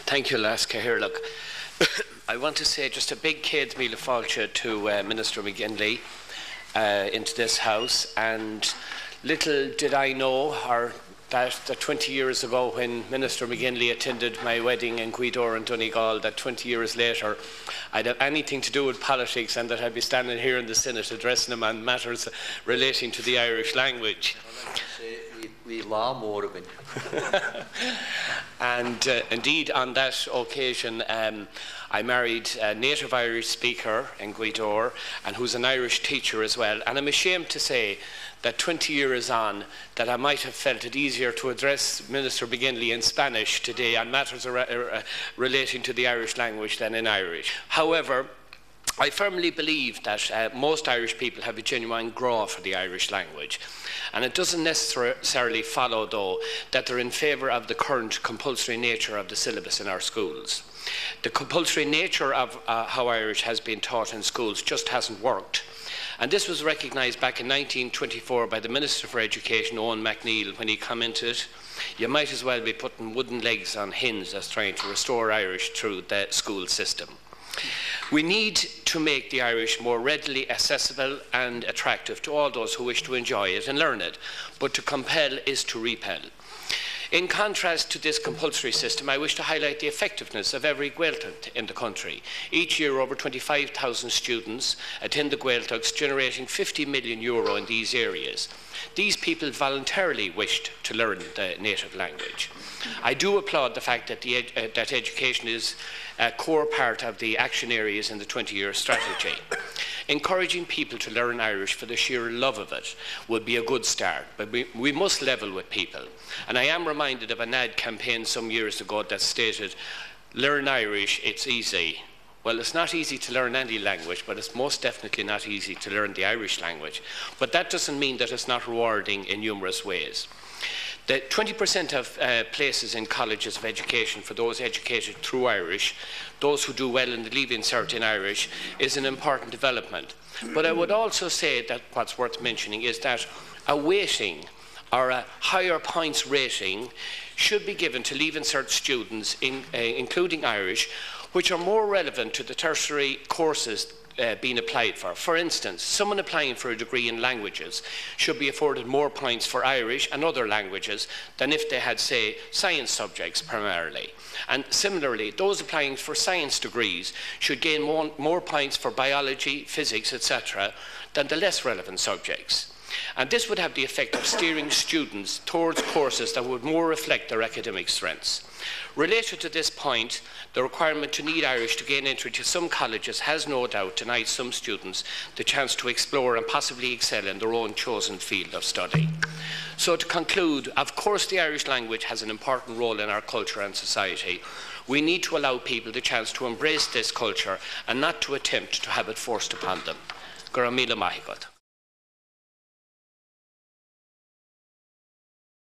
Thank you, Las Cahirlock. I want to say just a big céad míle fáilte to Minister McGinley into this House, and little did I know that 20 years ago when Minister McGinley attended my wedding in Gweedore and Donegal, that 20 years later I'd have anything to do with politics and that I'd be standing here in the Senate addressing him on matters relating to the Irish language. We law more of it. And indeed, on that occasion, I married a native Irish speaker in Gweedore, and who's an Irish teacher as well. And I'm ashamed to say that 20 years on, that I might have felt it easier to address Minister McGinley in Spanish today on matters relating to the Irish language than in Irish. However, I firmly believe that most Irish people have a genuine graw for the Irish language. And it doesn't necessarily follow, though, that they're in favour of the current compulsory nature of the syllabus in our schools. The compulsory nature of how Irish has been taught in schools just hasn't worked. And this was recognised back in 1924 by the Minister for Education, Owen MacNeill, when he commented, "You might as well be putting wooden legs on hens as trying to restore Irish through the school system." We need to make the Irish more readily accessible and attractive to all those who wish to enjoy it and learn it, but to compel is to repel. In contrast to this compulsory system, I wish to highlight the effectiveness of every Gaeltacht in the country. Each year, over 25,000 students attend the Gaeltachts, generating €50 million in these areas. These people voluntarily wished to learn the native language. I do applaud the fact that, that education is a core part of the action areas in the 20-year strategy. Encouraging people to learn Irish for the sheer love of it would be a good start, but we must level with people. And I am reminded of an ad campaign some years ago that stated, "Learn Irish, it's easy." Well, it's not easy to learn any language, but it's most definitely not easy to learn the Irish language. But that doesn't mean that it's not rewarding in numerous ways. The 20% of places in colleges of education for those educated through Irish, those who do well in the Leaving Cert in Irish, is an important development. But I would also say that what's worth mentioning is that a weighting or a higher points rating should be given to Leaving Cert students, including Irish, which are more relevant to the tertiary courses being applied for. For instance, someone applying for a degree in languages should be afforded more points for Irish and other languages than if they had, say, science subjects primarily. And similarly, those applying for science degrees should gain more points for biology, physics, etc., than the less relevant subjects. And this would have the effect of steering students towards courses that would more reflect their academic strengths. Related to this point, the requirement to need Irish to gain entry to some colleges has no doubt denied some students the chance to explore and possibly excel in their own chosen field of study. So to conclude, of course the Irish language has an important role in our culture and society. We need to allow people the chance to embrace this culture and not to attempt to have it forced upon them. Gura míle maith agat.